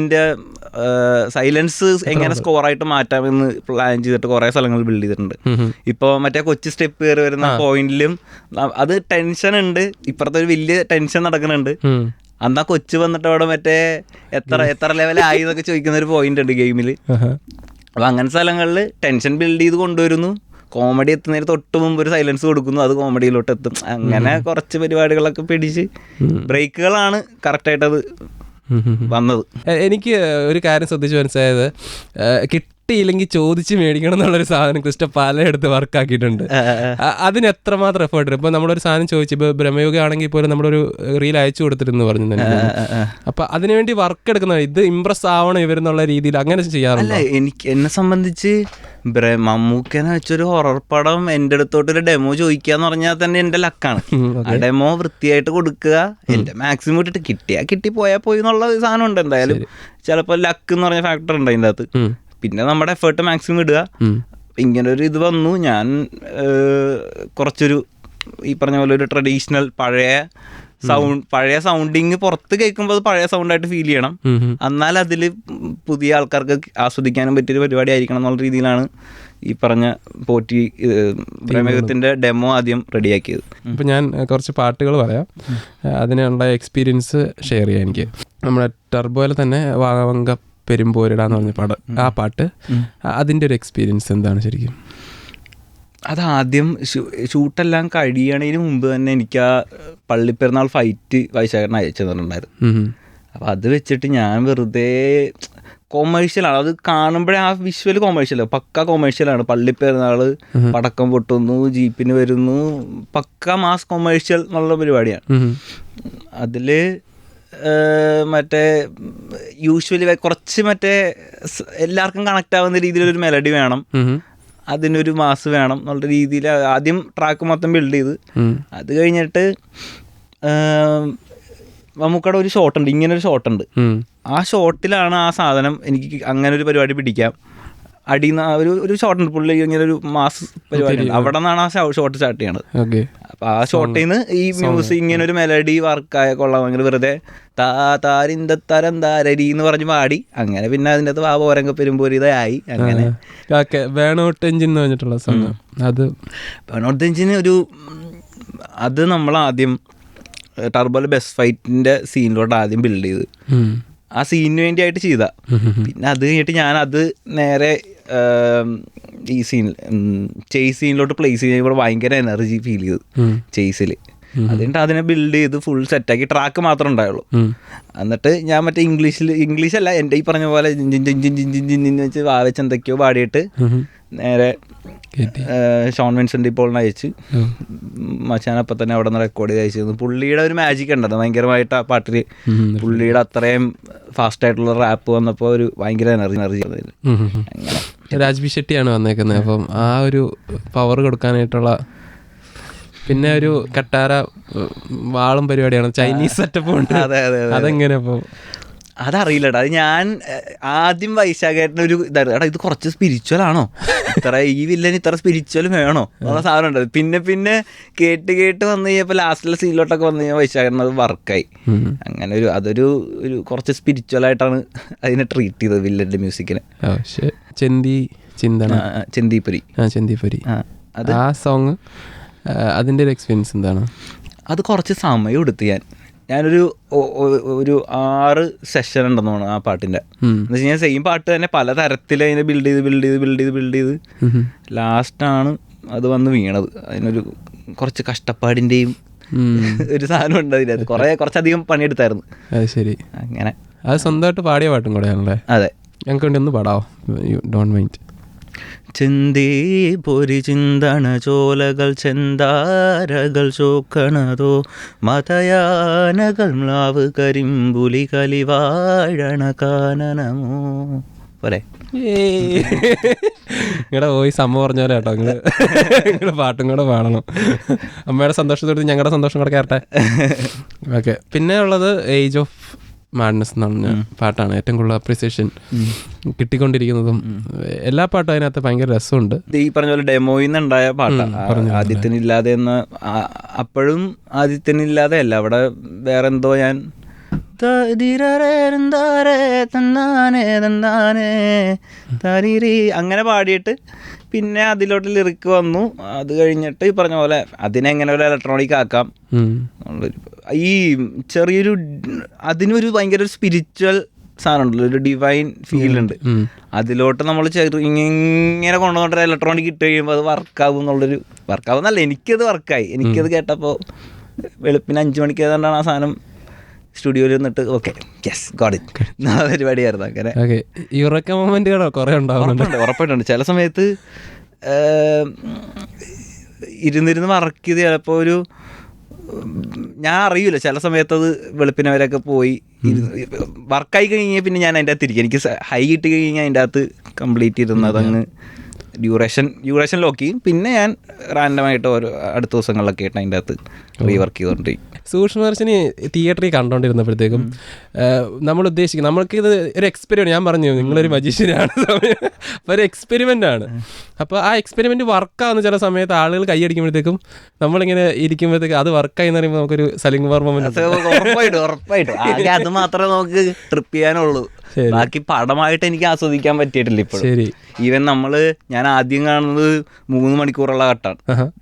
എങ്ങനെ സ്കോറായിട്ട് മാറ്റാമെന്ന് പ്ലാൻ ചെയ്തിട്ട് കുറേ സ്ഥലങ്ങൾ ബിൽഡ് ചെയ്തിട്ടുണ്ട്. ഇപ്പോൾ മറ്റേ കൊച്ചു സ്റ്റെപ്പ് കയറി വരുന്ന പോയിന്റിലും അത് ടെൻഷൻ ഉണ്ട്, ഇപ്പുറത്തെ ഒരു വലിയ ടെൻഷൻ നടക്കുന്നുണ്ട്. അന്നാ കൊച്ചു വന്നിട്ട് അവിടെ മറ്റേ എത്ര ലെവലായി എന്നൊക്കെ ചോദിക്കുന്ന ഒരു പോയിന്റ് ഉണ്ട് ഗെയിമിൽ. അപ്പം അങ്ങനെ സ്ഥലങ്ങളിൽ ടെൻഷൻ ബിൽഡ് ചെയ്ത് കൊണ്ടുവരുന്നു. കോമഡി എത്തുന്നതിന് തൊട്ട് മുമ്പ് ഒരു സൈലൻസ് കൊടുക്കുന്നു, അത് കോമഡിയിലോട്ട് എത്തും. അങ്ങനെ കുറച്ച് പരിപാടികളൊക്കെ പിടിച്ച് ബ്രേക്കുകളാണ് കറക്റ്റായിട്ടത് വന്നത്. എനിക്ക് ഒരു കാര്യം ശ്രദ്ധിച്ച് മനസ്സിലായത്, കിട്ടിയില്ലെങ്കിൽ ചോദിച്ച് മേടിക്കണം എന്നുള്ളൊരു സാധനം ക്രിസ്റ്റോ പലയിടത്ത് വർക്കാക്കിയിട്ടുണ്ട്. അതിന് എത്രമാത്രം എഫേർട്ട്. ഇപ്പോൾ നമ്മളൊരു സാധനം ചോദിച്ചു, ഇപ്പോൾ ബ്രഹ്മയോഗ ആണെങ്കിൽ പോലും നമ്മളൊരു റീൽ അയച്ചു കൊടുത്തിരുന്നു പറഞ്ഞു. അപ്പം അതിനുവേണ്ടി വർക്ക് എടുക്കുന്ന ഇത് ഇംപ്രസ് ആവണം ഇവരെന്നുള്ള രീതിയിൽ അങ്ങനെ ചെയ്യാറില്ല. എന്നെ സംബന്ധിച്ച് മമ്മൂക്കനെ വെച്ചൊരു ഹൊറർ പടം എൻ്റെ അടുത്തോട്ടൊരു ഡെമോ ചോദിക്കാന്ന് പറഞ്ഞാൽ തന്നെ എൻ്റെ ലക്കാണ്. ആ ഡെമോ വൃത്തിയായിട്ട് കൊടുക്കുക, എൻ്റെ മാക്സിമം ഇട്ടിട്ട് കിട്ടി പോയാൽ പോയി എന്നുള്ള സാധനം ഉണ്ട്. എന്തായാലും ചിലപ്പോൾ ലക്ക് എന്ന് പറഞ്ഞ ഫാക്ടർ ഉണ്ട് അതിൻ്റെ അകത്ത്. പിന്നെ നമ്മുടെ എഫേർട്ട് മാക്സിമം ഇടുക. ഇങ്ങനൊരു ഇത് വന്നു, ഞാൻ കുറച്ചൊരു ഈ പറഞ്ഞ പോലെ ഒരു ട്രഡീഷണൽ പഴയ സൗണ്ടിങ് പുറത്ത് കേൾക്കുമ്പോൾ അത് പഴയ സൗണ്ടായിട്ട് ഫീൽ ചെയ്യണം. എന്നാൽ അതിൽ പുതിയ ആൾക്കാർക്ക് ആസ്വദിക്കാനും പറ്റിയൊരു പരിപാടി ആയിരിക്കണം എന്നുള്ള രീതിയിലാണ് ഈ പറഞ്ഞ പോറ്റി പ്രമേഹത്തിൻ്റെ ഡെമോ ആദ്യം റെഡിയാക്കിയത്. ഇപ്പം ഞാൻ കുറച്ച് പാട്ടുകൾ പറയാം, അതിനുള്ള എക്സ്പീരിയൻസ് ഷെയർ ചെയ്യാം. എനിക്ക് നമ്മുടെ ടർബോയിൽ തന്നെ വാഗവങ്ക പെരുമ്പോരിടാന്ന് പറഞ്ഞ പാട്ട്, ആ പാട്ട് അതിൻ്റെ ഒരു എക്സ്പീരിയൻസ് എന്താണ് ശരിക്കും? അതാദ്യം ഷൂട്ടെല്ലാം കഴിയണതിന് മുമ്പ് തന്നെ എനിക്ക് ആ പള്ളിപ്പെരുന്നാൾ ഫൈറ്റ് വൈശാഖൻ അയച്ചു തന്നിട്ടുണ്ടായിരുന്നു. അപ്പോൾ അത് വെച്ചിട്ട് ഞാൻ വെറുതെ കൊമേഴ്ഷ്യലാണ്, അത് കാണുമ്പോഴേ ആ വിഷ്വൽ കൊമേഴ്ഷ്യലാണ്, പക്ക കൊമേഴ്ഷ്യലാണ്. പള്ളിപ്പെരുന്നാൾ, പടക്കം പൊട്ടുന്നു, ജീപ്പിന് വരുന്നു, പക്ക മാസ് കൊമേഴ്ഷ്യൽ എന്നുള്ള പരിപാടിയാണ്. അതിൽ മറ്റേ യൂഷ്വലി കുറച്ച് മറ്റേ എല്ലാവർക്കും കണക്റ്റ് ആവുന്ന രീതിയിലൊരു മെലഡി വേണം, അതിനൊരു മാസ് വേണം എന്നുള്ള രീതിയിൽ ആദ്യം ട്രാക്ക് മൊത്തം ബിൽഡ് ചെയ്ത്, അത് കഴിഞ്ഞിട്ട് മമ്മൂക്കയുടെ ഒരു ഷോട്ടുണ്ട്, ഇങ്ങനെ ഒരു ഷോട്ടുണ്ട്. ആ ഷോട്ടിലാണ് ആ സാധനം എനിക്ക് അങ്ങനെ ഒരു പരിപാടി പിടിക്കാം. അടിയിൽ ഒരു ഷോട്ടുണ്ട്, പുള്ളി ഇങ്ങനെ ഒരു മാസ് പരിപാടി, അവിടെ നിന്നാണ് ആ ഷോട്ട് സ്റ്റാർട്ട് ചെയ്യണത്. അപ്പൊ ആ ഷോട്ടിൽ നിന്ന് ഈ മ്യൂസിക് ഇങ്ങനെ ഒരു മെലഡി വർക്കായ കൊള്ളാം, അങ്ങനെ വെറുതെ താരിന്തരം താരരി എന്ന് പറഞ്ഞ് പാടി, അങ്ങനെ പിന്നെ അതിൻ്റെ അകത്ത് വാപോരങ്ക പെരുമ്പോരിതായി. അങ്ങനെ വേണോട്ടെഞ്ചിൻ എന്ന് പറഞ്ഞിട്ടുള്ള സാധനം, അത് വേണോട്ടെഞ്ചിന് ഒരു അത് നമ്മൾ ആദ്യം ടർബോയിലെ ബെസ്റ്റ് ഫൈറ്റിന്റെ സീനിലോട്ട് ആദ്യം ബിൽഡ് ചെയ്ത് ആ സീനിന് വേണ്ടിയായിട്ട് ചെയ്ത. പിന്നെ അത് കഴിഞ്ഞിട്ട് ഞാൻ അത് നേരെ ഈ സീനിൽ ചേസ് സീനിലോട്ട് പ്ലേസ് ചെയ്യുമ്പോൾ ഭയങ്കര എനർജി ഫീൽ ചെയ്തു ചേസിൽ. അതുകൊണ്ട് അതിനെ ബിൽഡ് ചെയ്ത് ഫുൾ സെറ്റാക്കി, ട്രാക്ക് മാത്രമേ ഉണ്ടായുള്ളൂ. എന്നിട്ട് ഞാൻ മറ്റേ ഇംഗ്ലീഷല്ല, എൻ്റെ ഈ പറഞ്ഞ പോലെ ജിഞ്ചിൻ വെച്ച് വാവച്ച് എന്തൊക്കെയോ പാടിയിട്ട് നേരെ ഷോൺ വിൻസെൻ്റ് പോളിനെ അയച്ച് മച്ചാനപ്പം തന്നെ അവിടെ നിന്ന് റെക്കോർഡ് ചെയ്ത് അയച്ചു. പുള്ളിയുടെ ഒരു മാജിക് ഉണ്ടത് ഭയങ്കരമായിട്ട് ആ പാട്ടിൽ. പുള്ളിയുടെ അത്രയും ഫാസ്റ്റായിട്ടുള്ള റാപ്പ് വന്നപ്പോൾ ഒരു ഭയങ്കര എനർജി അങ്ങനെ. രാജ്ബി ഷെട്ടിയാണ് വന്നേക്കുന്നത്. അപ്പം ആ ഒരു പവർ കൊടുക്കാനായിട്ടുള്ള പിന്നെ ഒരു കട്ടാര വാളും പരിപാടിയാണ്, ചൈനീസ് സെറ്റപ്പ് ഉണ്ട്. അതെങ്ങനെ അപ്പോൾ അതറിയില്ലടാ. അത് ഞാൻ ആദ്യം വൈശാഖേട്ടന് ഒരു ഇതായിരുന്നു, എടാ ഇത് കുറച്ച് സ്പിരിച്വൽ ആണോ, ഇത്ര ഈ വില്ലന് ഇത്ര സ്പിരിച്വൽ വേണോ എന്നുള്ള സാധനം ഉണ്ടായത്. പിന്നെ കേട്ട് വന്നു കഴിഞ്ഞപ്പോൾ ലാസ്റ്റിലെ സീനിലോട്ടൊക്കെ വന്നു കഴിഞ്ഞാൽ വൈശാഖേട്ടൻ അത് വർക്കായി. അങ്ങനെ അതൊരു കുറച്ച് സ്പിരിച്വൽ ആയിട്ടാണ് അതിനെ ട്രീറ്റ് ചെയ്തത് വില്ലന്റെ മ്യൂസിക്കിനെ. ചെന്തിപ്പുരി ആ സോങ്, അതിൻ്റെ ഒരു എക്സ്പീരിയൻസ് എന്താണ്? അത് കുറച്ച് സമയം എടുത്ത് ഞാനൊരു 6 സെഷൻ ഉണ്ടെന്ന് തോന്നുന്നു ആ പാട്ടിൻ്റെ. എന്ന് വെച്ച് കഴിഞ്ഞാൽ സെയിം പാട്ട് തന്നെ പല തരത്തിൽ അതിനെ ബിൽഡ് ചെയ്ത് ലാസ്റ്റാണ് അത് വന്ന് വീണത്. അതിനൊരു കുറച്ച് കഷ്ടപ്പാടിൻ്റെയും ഒരു സാധനം ഉണ്ട് അതിനകത്ത്. കുറച്ചധികം പണിയെടുത്തായിരുന്നു. അത് ശരി. അങ്ങനെ അത് സ്വന്തമായിട്ട് പാടിയ പാട്ടും കൂടെയാണല്ലേ? അതെ. ഞങ്ങൾക്ക് വേണ്ടി ഒന്ന് പാടാവോ? Don't mind. ചിന്തേ പൊരി ചിന്തണ ചോലകൾ ചെന്താരകൾ ചോക്കണതോ മതയാനകൾ മ്ലാവ് കരിമ്പുലി കലിവാഴണ കാനനമോ പോരെ. നിങ്ങളുടെ വോയിസ് അമ്മ പറഞ്ഞ പോലെ കേട്ടോ. നിങ്ങളുടെ പാട്ടും കൂടെ പാടണം. അമ്മയുടെ സന്തോഷത്തോട് ഞങ്ങളുടെ സന്തോഷം കൂടെ കയറട്ടെ. ഓക്കെ. പിന്നെ ഉള്ളത് ഏജ് ഓഫ് മാഡ്നസ് എന്ന് പറഞ്ഞ പാട്ടാണ് ഏറ്റവും കൂടുതൽ അപ്രീസിയേഷൻ കിട്ടിക്കൊണ്ടിരിക്കുന്നതും. എല്ലാ പാട്ടും അതിനകത്ത് ഭയങ്കര രസമുണ്ട്. ഈ പറഞ്ഞ പോലെ ഡെമോയിൽ നിന്നുണ്ടായ പാട്ടാണ് ആദിത്യനില്ലാതെ എന്ന്. അപ്പോഴും ആദിത്യനില്ലാതെ അല്ല, അവിടെ വേറെ എന്തോ ഞാൻ അങ്ങനെ പാടിയിട്ട് പിന്നെ അതിലോട്ട് ലിറിക്ക് വന്നു. അത് കഴിഞ്ഞിട്ട് ഈ പറഞ്ഞ പോലെ അതിനെങ്ങനെ ഒരു ഇലക്ട്രോണിക് ആക്കാം എന്നുള്ളൊരു ഈ ചെറിയൊരു അതിനൊരു ഭയങ്കര ഒരു സ്പിരിച്വൽ സാധനം ഉണ്ടല്ലോ, ഒരു ഡിവൈൻ ഫീൽ ഉണ്ട്. അതിലോട്ട് നമ്മൾ ഇങ്ങനെ കൊണ്ടുവന്നിട്ട് ഇലക്ട്രോണിക് ഇട്ട് കഴിയുമ്പോൾ അത് വർക്കാവും എന്നുള്ളൊരു, വർക്കാവുന്നല്ല, എനിക്കത് വർക്കായി. എനിക്കത് കേട്ടപ്പോൾ വെളുപ്പിന് 5 മണിക്ക് ഏതാണ്ടാണ് ആ സാധനം സ്റ്റുഡിയോയിൽ നിന്നിട്ട് ഓക്കെ യെസ് ഗോട്ട് ഇറ്റ് പരിപാടിയായിരുന്നു. അങ്ങനെ ഉറപ്പായിട്ടുണ്ട്. ചില സമയത്ത് ഇരുന്നിരുന്ന് വർക്ക് ചെയ്ത് ചിലപ്പോൾ ഒരു ഞാൻ അറിയില്ല, ചില സമയത്ത് അത് വെളുപ്പിനവരൊക്കെ പോയി വർക്കായി കഴിഞ്ഞാൽ പിന്നെ ഞാൻ അതിൻ്റെ അകത്ത് ഇരിക്കും. എനിക്ക് ഹൈ കിട്ടി കഴിഞ്ഞാൽ അതിൻ്റെ അകത്ത് കംപ്ലീറ്റ് ചെയ്തിരുന്നത് അങ്ങ് ഡ്യൂറേഷൻ ലോക്കി. പിന്നെ ഞാൻ റാൻഡമായിട്ട് ഓരോ അടുത്ത ദിവസങ്ങളിലൊക്കെ ആയിട്ട് അതിൻ്റെ അകത്ത് റീവർക്ക് ചെയ്തുകൊണ്ടിരിക്കും. സൂക്ഷ്മദർശിനി തിയേറ്ററിൽ കണ്ടുകൊണ്ടിരുന്നപ്പോഴത്തേക്കും നമ്മൾ ഉദ്ദേശിക്കും നമ്മൾക്കിത് ഒരു എക്സ്പെരിമെൻറ്റ്, ഞാൻ പറഞ്ഞു നിങ്ങളൊരു മജീഷ്യനാണ്, അപ്പോൾ ഒരു എക്സ്പെരിമെൻ്റ് ആണ്. അപ്പോൾ ആ എക്സ്പെരിമെൻറ്റ് വർക്കാവുന്ന ചില സമയത്ത് ആളുകൾ കൈയടിക്കുമ്പോഴത്തേക്കും നമ്മളിങ്ങനെ ഇരിക്കുമ്പോഴത്തേക്കും അത് വർക്കായി എന്ന് പറയുമ്പോൾ നമുക്കൊരു സലിംകുമാർ മൊമെന്റ്. ഉറപ്പായിട്ടും അത് മാത്രമേ നമുക്ക് ട്രിപ്പ് ചെയ്യാനുള്ളൂ. ബാക്കി പടമായിട്ട് എനിക്ക് ആസ്വദിക്കാൻ പറ്റിയിട്ടില്ല ഇപ്പോൾ. ശരി. ഈവൻ ഞാൻ ആദ്യം കാണുന്നത് 3 മണിക്കൂറുള്ള കട്ടാണ്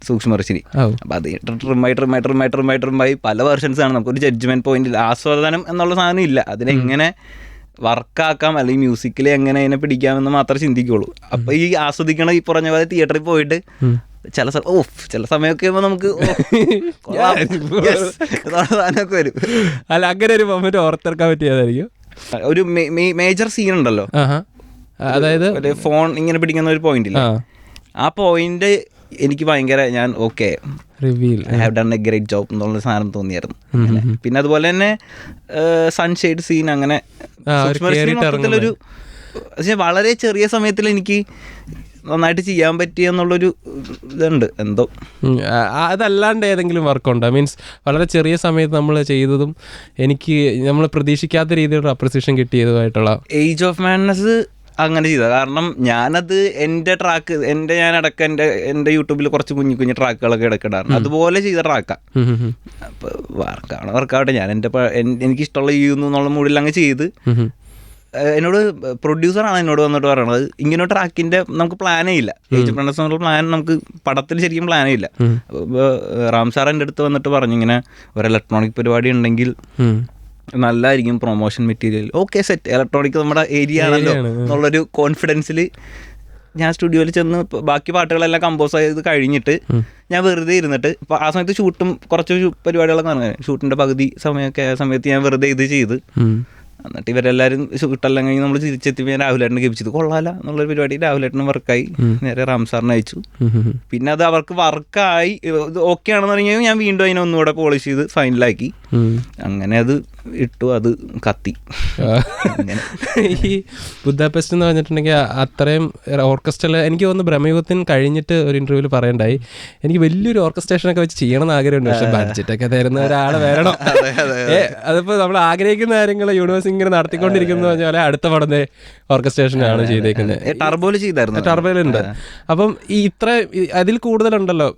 സൂക്ഷ്മദർശിനി. അപ്പം അത് ട്രിമ്മായി പല വെർഷൻസ് ആണ്. നമുക്കൊരു ജഡ്ജ്മെന്റ് പോയിന്റിൽ ആസ്വാദനം എന്നുള്ള സാധനം ഇല്ല. അതിനെങ്ങനെ വർക്കാക്കാം അല്ലെങ്കിൽ മ്യൂസിക്കിൽ എങ്ങനെ അതിനെ പിടിക്കാമെന്ന് മാത്രമേ ചിന്തിക്കുള്ളൂ. അപ്പം ഈ ആസ്വദിക്കണ ഈ പറഞ്ഞ പോലെ തിയേറ്ററിൽ പോയിട്ട് ചില സമയമൊക്കെ നമുക്ക് സാധനമൊക്കെ വരും. അല്ല, അങ്ങനെ ഒരു മൊമെന്റ് ഓർത്തെടുക്കാൻ പറ്റിയതായിരിക്കും. ഒരു മേജർ സീൻ ഉണ്ടല്ലോ, അതായത് ഫോൺ ഇങ്ങനെ പിടിക്കുന്ന ഒരു പോയിന്റ് ഇല്ല, ആ പോയിന്റ് എനിക്ക് ഭയങ്കര ഞാൻ okay I have done A great job എന്നുള്ള സാധനം തോന്നിയായിരുന്നു. പിന്നെ അതുപോലെ തന്നെ സൺഷെയ്ഡ് സീൻ, അങ്ങനെ മൊത്തത്തിലൊരു വളരെ ചെറിയ സമയത്തിൽ എനിക്ക് നന്നായിട്ട് ചെയ്യാൻ പറ്റിയെന്നുള്ളൊരു ഇതുണ്ട് എന്തോ. അതല്ലാണ്ട് ഏതെങ്കിലും വർക്കുണ്ടോ? മീൻസ് വളരെ ചെറിയ സമയത്ത് നമ്മൾ ചെയ്തതും എനിക്ക് നമ്മൾ പ്രതീക്ഷിക്കാത്ത രീതിയിലുള്ള അപ്രിസിയേഷൻ കിട്ടിയതുമായിട്ടുള്ള. ഏജ് ഓഫ് മാഡ്നസ് അങ്ങനെ ചെയ്തത്. കാരണം ഞാനത് എൻ്റെ ട്രാക്ക് ഞാനടക്കം എൻ്റെ യൂട്യൂബിൽ കുറച്ച് കുഞ്ഞു ട്രാക്കുകളൊക്കെ ഇടക്കിടാറുണ്ട്. അതുപോലെ ചെയ്ത ട്രാക്കാണ്. അപ്പോൾ വർക്കാവട്ടെ ഞാൻ എനിക്കിഷ്ടമുള്ള ചെയ്യുന്നു എന്നുള്ള മൂഡിൽ അങ്ങ് ചെയ്ത്. എന്നോട് പ്രൊഡ്യൂസറാണ് എന്നോട് വന്നിട്ട് പറയണത്, ഇങ്ങനെ ട്രാക്കിൻ്റെ നമുക്ക് പ്ലാനേ ഇല്ല. ഏജ് ഓഫ് മാഡ്നസ് എന്നുള്ള പ്ലാൻ നമുക്ക് പടത്തിൽ ശരിക്കും പ്ലാനേ ഇല്ല. അപ്പോൾ റാം സാർ എൻ്റെ അടുത്ത് വന്നിട്ട് പറഞ്ഞു, ഇങ്ങനെ ഒരു ഇലക്ട്രോണിക് പരിപാടി ഉണ്ടെങ്കിൽ നല്ലതായിരിക്കും, promotion material. Okay set, electronic നമ്മുടെ ഏരിയ ആണല്ലോ എന്നുള്ളൊരു കോൺഫിഡൻസിൽ ഞാൻ സ്റ്റുഡിയോയിൽ ചെന്ന് ബാക്കി പാട്ടുകളെല്ലാം കമ്പോസ് ചെയ്ത് കഴിഞ്ഞിട്ട് ഞാൻ വെറുതെ ഇരുന്നിട്ട്, ഇപ്പോൾ ആ സമയത്ത് ഷൂട്ടും കുറച്ച് പരിപാടികളൊക്കെ നടന്നു. ഷൂട്ടിൻ്റെ പകുതി സമയമൊക്കെ ആയ സമയത്ത് ഞാൻ വെറുതെ ഇത് ചെയ്ത്, എന്നിട്ട് ഇവരെല്ലാവരും ഷൂട്ടെല്ലാം കഴിഞ്ഞ് നമ്മൾ തിരിച്ചെത്തിപ്പോൾ ഞാൻ രാഹുലേട്ടനെ കേൾപ്പിച്ചത് കൊള്ളാല എന്നുള്ളൊരു പരിപാടി. രാഹുലേട്ടനും വർക്കായി, നേരെ റാംസാറിനെ അയച്ചു. പിന്നെ അത് അവർക്ക് വർക്കായി ഓക്കെ ആണെന്ന് പറഞ്ഞാൽ ഞാൻ വീണ്ടും അതിനെ ഒന്നുകൂടെ പോളിഷ് ചെയ്ത് ഫൈനലാക്കി. അങ്ങനെ അത് ഇട്ടു, അത് കത്തി. ഈ ബുദാപെസ്റ്റ് എന്ന് പറഞ്ഞിട്ടുണ്ടെങ്കിൽ അത്രയും ഓർക്കസ്ട്രൽ, എനിക്ക് തോന്നുന്നു ബ്രഹ്മയുഗത്തിന് കഴിഞ്ഞിട്ട് ഒരു ഇന്റർവ്യൂവിൽ പറയണ്ടായി, എനിക്ക് വലിയൊരു ഓർക്കസ്ട്രേഷനൊക്കെ വെച്ച് ചെയ്യണം എന്ന് ആഗ്രഹമുണ്ട്, പക്ഷെ ബഡ്ജറ്റൊക്കെ തരുന്ന ഒരാളെ വരണം. അതിപ്പോൾ നമ്മൾ ആഗ്രഹിക്കുന്ന കാര്യങ്ങൾ യൂണിവേഴ്സ് ഇങ്ങനെ നടത്തിക്കൊണ്ടിരിക്കുന്ന പറഞ്ഞാൽ അടുത്ത പടത്തെ ഓർക്കസ്ട്രേഷനാണ് ചെയ്തേക്കുന്നത്. ടർബോയിൽ ചെയ്തായിരുന്നു, ടർബോയിലുണ്ട്. അപ്പം ഈ ഇത്ര അതിൽ കൂടുതലുണ്ടല്ലോ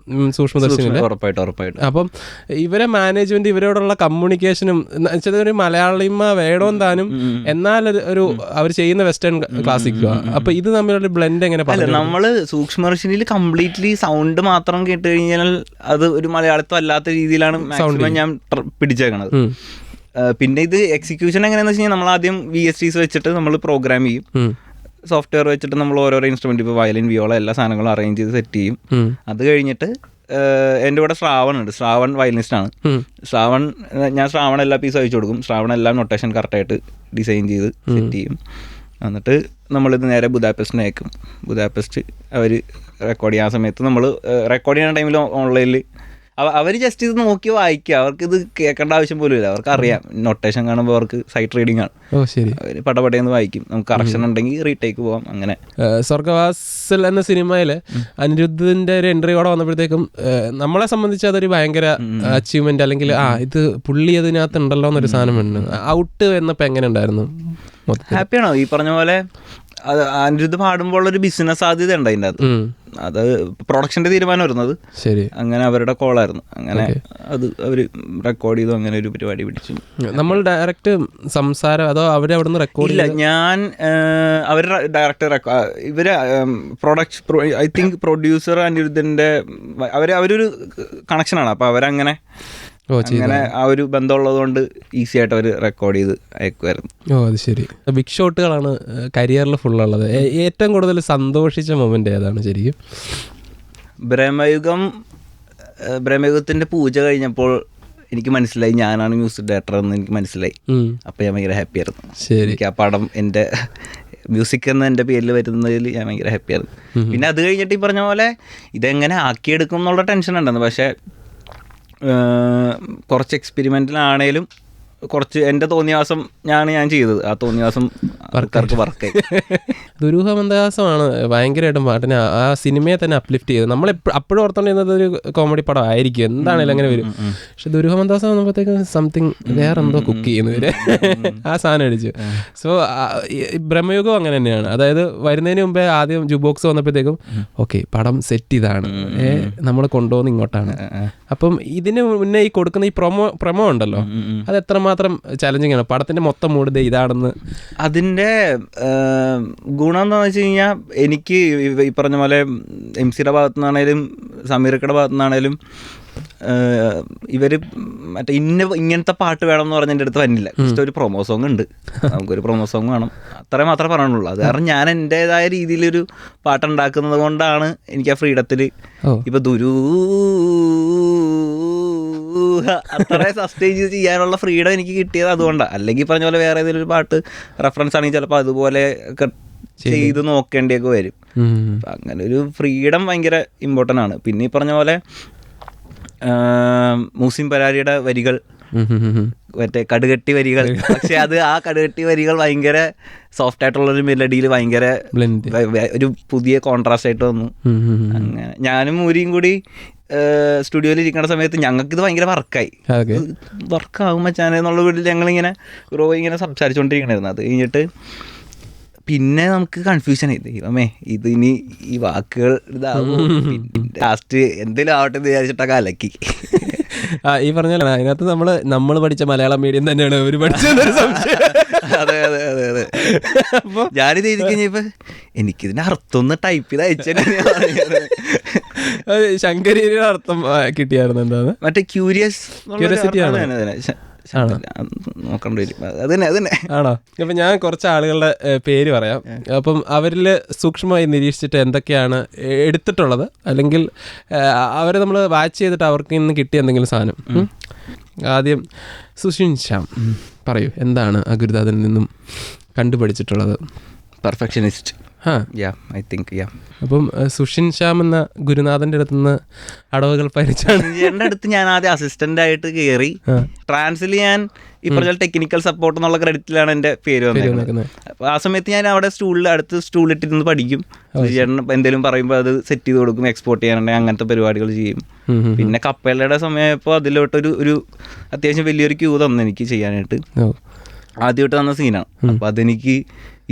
സൂക്ഷ്മദർശിനിയിൽ. ഉറപ്പായിട്ടും. അപ്പം ഇവരെ മാനേജ്മെന്റ്, ഇവരോടുള്ള കമ്മ്യൂണിക്കേഷനും ഒരു മലയാളിമ വേണോ താനും, എന്നാൽ ഒരു അവർ ചെയ്യുന്ന വെസ്റ്റേൺ ക്ലാസിക്കോ, അപ്പൊ ഇത് തമ്മിലൊരു ബ്ലെൻഡ് എങ്ങനെ പറയാം? നമ്മള് സൂക്ഷ്മദർശിനിയിൽ കംപ്ലീറ്റ്ലി സൗണ്ട് മാത്രം കേട്ട് കഴിഞ്ഞാൽ അത് ഒരു മലയാളത്വം അല്ലാത്ത രീതിയിലാണ് മാക്സിമം ഞാൻ പിടിച്ചേക്കണത്. പിന്നെ ഇത് എക്സിക്യൂഷൻ എങ്ങനെയാണെന്ന് വെച്ച് കഴിഞ്ഞാൽ നമ്മൾ ആദ്യം VSTs വെച്ചിട്ട് നമ്മൾ പ്രോഗ്രാം ചെയ്യും. സോഫ്റ്റ്വെയർ വെച്ചിട്ട് നമ്മൾ ഓരോരോ ഇൻസ്ട്രുമെന്റ്, ഇപ്പോൾ വയലിൻ, വിയോള എല്ലാ സാധനങ്ങളും അറേഞ്ച് ചെയ്ത് സെറ്റ് ചെയ്യും. അത് കഴിഞ്ഞിട്ട് എൻ്റെ കൂടെ ശ്രാവൺ വയലിനിസ്റ്റാണ്. ഞാൻ ശ്രാവൺ എല്ലാ പീസും അയച്ചു കൊടുക്കും. ശ്രാവൺ എല്ലാം നൊട്ടേഷൻ കറക്റ്റായിട്ട് ഡിസൈൻ ചെയ്ത് സെറ്റ് ചെയ്യും. എന്നിട്ട് നമ്മളിത് നേരെ ബുദാപെസ്റ്റിന് അയക്കും. ബുദാപെസ്റ്റ് അവർ റെക്കോർഡ് ചെയ്യാൻ സമയത്ത് നമ്മൾ റെക്കോർഡ് ചെയ്യുന്ന ടൈമിൽ ഓൺലൈനിൽ അവർ ജസ്റ്റ് ഇത് നോക്കി വായിക്കുക. അവർക്ക് ഇത് കേൾക്കേണ്ട ആവശ്യം പോലും ഇല്ല. അവർക്ക് അറിയാം, നൊട്ടേഷൻ കാണുമ്പോൾ അവർക്ക് സൈറ്റ് റീഡിംഗ് ആണ്. അവർ പടപടയെന്ന് വായിക്കും. നമുക്ക് കറക്ഷൻ ഉണ്ടെങ്കിൽ റീടേക്ക് പോവാം. അങ്ങനെ സ്വർഗവാസൽ എന്ന സിനിമയിൽ അനിരുദ്ധിന്റെ ഒരു എൻട്രിയോടെ വന്നപ്പോഴത്തേക്കും നമ്മളെ സംബന്ധിച്ച് അതൊരു ഭയങ്കര അച്ചീവ്മെന്റ്, അല്ലെങ്കിൽ ഇത് പുള്ളി അതിനകത്ത് ഉണ്ടല്ലോ എന്നൊരു സാധനം ഉണ്ട്. ഔട്ട് എന്നപ്പോൾ എങ്ങനെ ഉണ്ടായിരുന്നു? ഹാപ്പിയാണോ? ഈ പറഞ്ഞ പോലെ അത് അനിരുദ്ധ് പാടുമ്പോൾ ഒരു ബിസിനസ് സാധ്യത ഉണ്ട് അതിൻ്റെ അകത്ത്. അത് പ്രൊഡക്ഷൻ്റെ തീരുമാനം വരുന്നത്. ശരി, അങ്ങനെ അവരുടെ കോളായിരുന്നു. അങ്ങനെ അത് അവർ റെക്കോർഡ് ചെയ്തു. അങ്ങനെ ഒരു പരിപാടി പിടിച്ചു. നമ്മൾ ഡയറക്റ്റ് സംസാരം അതോ അവരെ അവിടെ നിന്ന് റെക്കോർഡ് ഇല്ല? ഞാൻ അവരുടെ ഡയറക്ടർ ഇവര് ഐ തിങ്ക് പ്രൊഡ്യൂസർ അനിരുദ്ധിൻ്റെ അവരൊരു കണക്ഷനാണ്. അപ്പോൾ അവരങ്ങനെ ആ ഒരു ബന്ധമുള്ളത് കൊണ്ട് ഈസി ആയിട്ട് അവർ റെക്കോർഡ് ചെയ്ത് അയക്കുമായിരുന്നു. അത് ശരി. ബിഗ് ഷോട്ടുകളാണ് കരിയറിൽ ഫുള്ളുള്ളത്. ഏറ്റവും കൂടുതൽ സന്തോഷിച്ച മൊമെന്റ് ഏതാണ് ശരിക്കും? ബ്രഹ്മയുഗത്തിൻ്റെ പൂജ കഴിഞ്ഞപ്പോൾ എനിക്ക് മനസ്സിലായി ഞാനാണ് മ്യൂസിക് ഡയറക്ടർ എന്ന് എനിക്ക് മനസ്സിലായി. അപ്പോൾ ഞാൻ ഭയങ്കര ഹാപ്പി ആയിരുന്നു. എനിക്ക് ആ പടം എൻ്റെ മ്യൂസിക് എന്ന എൻ്റെ പേരിൽ വരുന്നതിൽ ഞാൻ ഭയങ്കര ഹാപ്പിയായിരുന്നു. പിന്നെ അത് കഴിഞ്ഞിട്ട് ഈ പറഞ്ഞ പോലെ ഇതെങ്ങനെ ആക്കിയെടുക്കും എന്നുള്ള ടെൻഷൻ ഉണ്ടായിരുന്നു. പക്ഷേ കുറച്ച് എക്സ്പെരിമെൻ്റലാണേലും കുറച്ച് എൻ്റെ തോന്നിയാസം ഞാൻ ചെയ്തത്. ആ തോന്നിയാസം ആൾക്കാർക്ക് വർക്കായി. ദുരൂഹമന്ദഹാസമാണ് ഭയങ്കരമായിട്ടും പാട്ടിനെ ആ സിനിമയെ തന്നെ അപ്ലിഫ്റ്റ് ചെയ്തത്. നമ്മൾ അപ്പോഴും ഓർത്തോണ്ടിരുന്നത് ഒരു കോമഡി പടം ആയിരിക്കും, എന്താണേലും അങ്ങനെ വരും. പക്ഷെ ദുരൂഹമന്ദഹാസം വന്നപ്പോഴത്തേക്ക് സംതിങ് വേറെ എന്തോ കുക്ക് ചെയ്യുന്നവര് ആ സാധനം അടിച്ചു. സോ ബ്രഹ്മയുഗം അങ്ങനെ തന്നെയാണ്. അതായത് വരുന്നതിന് മുമ്പേ ആദ്യം ജുബോക്സ് വന്നപ്പോഴത്തേക്കും ഓക്കെ പടം സെറ്റ് ഇതാണ്, നമ്മൾ കൊണ്ടുപോകുന്ന ഇങ്ങോട്ടാണ്. അപ്പം ഇതിന് മുന്നേ ഈ കൊടുക്കുന്ന ഈ പ്രൊമോ ഉണ്ടല്ലോ, അത് എത്രമാത്രം ചലഞ്ചിങ് ആണ്? പടത്തിന്റെ മൊത്തം മൂഡ് ഇതാണെന്ന്. അതിൻ്റെ ഗുണം എന്താണെന്ന് വെച്ച് കഴിഞ്ഞാൽ എനിക്ക് ഈ പറഞ്ഞ പോലെ MC-യുടെ ഭാഗത്തു നിന്നാണേലും സമീറക്കയുടെ ഭാഗത്തു നിന്നാണേലും ഇവർ മറ്റേ ഇങ്ങനത്തെ പാട്ട് വേണം എന്ന് പറഞ്ഞ് എൻ്റെ അടുത്ത് വന്നില്ല. ജസ്റ്റ് ഒരു പ്രൊമോ സോങ് ഉണ്ട്, നമുക്കൊരു പ്രൊമോ സോങ് വേണം, അത്രേ മാത്രമേ പറയാനുള്ളൂ. അത് കാരണം ഞാൻ എൻ്റേതായ രീതിയിലൊരു പാട്ടുണ്ടാക്കുന്നത് കൊണ്ടാണ് എനിക്ക് ആ ഫ്രീഡത്തിൽ ഇപ്പം അത്ര സസ്റ്റേജ് ചെയ്യാനുള്ള ഫ്രീഡം എനിക്ക് കിട്ടിയത് അതുകൊണ്ടാണ്. അല്ലെങ്കിൽ പറഞ്ഞ പോലെ വേറെ ഏതെങ്കിലും ഒരു പാട്ട് റെഫറൻസ് ആണെങ്കിൽ ചിലപ്പോൾ അതുപോലെ ഒക്കെ ചെയ്ത് നോക്കേണ്ടിയൊക്കെ വരും. അങ്ങനെ ഒരു ഫ്രീഡം ഭയങ്കര ഇമ്പോർട്ടൻ്റ് ആണ്. പിന്നെ ഈ പറഞ്ഞ പോലെ മൂസിൻ പരാരിയുടെ വരികൾ മറ്റേ കടുകട്ടി വരികൾ. പക്ഷെ അത് ആ കടുകട്ടി വരികൾ ഭയങ്കര സോഫ്റ്റ് ആയിട്ടുള്ളൊരു മെലഡിയിൽ ഭയങ്കര ഒരു പുതിയ കോൺട്രാസ്റ്റ് ആയിട്ട് വന്നു. അങ്ങനെ ഞാനും മൂരിയും കൂടി സ്റ്റുഡിയോയിൽ ഇരിക്കുന്ന സമയത്ത് ഞങ്ങൾക്ക് ഇത് ഭയങ്കര വർക്കാവും മച്ചാനെ എന്നുള്ള വീട്ടിൽ ഞങ്ങളിങ്ങനെ ഇങ്ങനെ സംസാരിച്ചുകൊണ്ടിരിക്കണായിരുന്നു. അത് കഴിഞ്ഞിട്ട് പിന്നെ നമുക്ക് കൺഫ്യൂഷൻ ആയി, ദൈവമേ ഇത് ഇനി ഈ വാക്കുകൾ ഇതാവും, ലാസ്റ്റ് എന്തെങ്കിലും ആവട്ടെ എന്ന് വിചാരിച്ചിട്ടൊക്കെ അലക്കി. ഈ പറഞ്ഞ അതിനകത്ത് നമ്മൾ പഠിച്ച മലയാളം മീഡിയം തന്നെയാണ് അവർ പഠിച്ചതെന്നൊരു സംശയം. അതെ അതെ അതെ അതെ. അപ്പോൾ ഞാനിത് എഴുതി കഴിഞ്ഞപ്പോൾ എനിക്കിതിൻ്റെ അർത്ഥം ഒന്ന് ടൈപ്പ് ചെയ്ത് അയച്ചു. ശങ്കരിയുടെ അർത്ഥം കിട്ടിയായിരുന്നു എന്താണ്? മറ്റേ ക്യൂരിയോസിറ്റി ആണ്. നോക്കേണ്ടി വരും. അത് തന്നെ ആണോ? അപ്പം ഞാൻ കുറച്ച് ആളുകളുടെ പേര് പറയാം. അപ്പം അവരിൽ സൂക്ഷ്മമായി നിരീക്ഷിച്ചിട്ട് എന്തൊക്കെയാണ് എടുത്തിട്ടുള്ളത്, അല്ലെങ്കിൽ അവരെ നമ്മൾ വാച്ച് ചെയ്തിട്ട് അവർക്ക് ഇന്ന് കിട്ടിയ എന്തെങ്കിലും സാധനം. ആദ്യം സുഷിൻ ശ്യാം, പറയൂ എന്താണ് ആ ഗുരുനാഥനിൽ നിന്നും കണ്ടുപഠിച്ചിട്ടുള്ളത്? പെർഫെക്ഷനിസ്റ്റ്. അപ്പം സുഷിൻ ശ്യാം എന്ന ഗുരുനാഥന്റെ അടുത്ത് നിന്ന് അടവുകൾ പരിചാണ്. എൻ്റെ അടുത്ത് ഞാൻ ആദ്യം അസിസ്റ്റന്റ് ആയിട്ട് കയറി. ട്രാൻസിൽ ഞാൻ ഈ പറഞ്ഞ ടെക്നിക്കൽ സപ്പോർട്ട് എന്നുള്ള ക്രെഡിറ്റിലാണ് എൻ്റെ പേര് വന്നിരിക്കുന്നത്. അപ്പോൾ ആ സമയത്ത് ഞാൻ അവിടെ അടുത്ത് സ്റ്റൂളിട്ടിരുന്ന് പഠിക്കും. ചേട്ടൻ എന്തെങ്കിലും പറയുമ്പോൾ അത് സെറ്റ് ചെയ്ത് കൊടുക്കും, എക്സ്പോർട്ട് ചെയ്യാനുണ്ടെങ്കിൽ അങ്ങനത്തെ പരിപാടികൾ ചെയ്യും. പിന്നെ കപ്പലയുടെ സമയമായപ്പോൾ അതിലോട്ടൊരു അത്യാവശ്യം വലിയൊരു ക്യൂ തന്നു എനിക്ക് ചെയ്യാനായിട്ട്. ആദ്യമായിട്ട് തന്ന സീനാണ്. അപ്പോൾ അതെനിക്ക്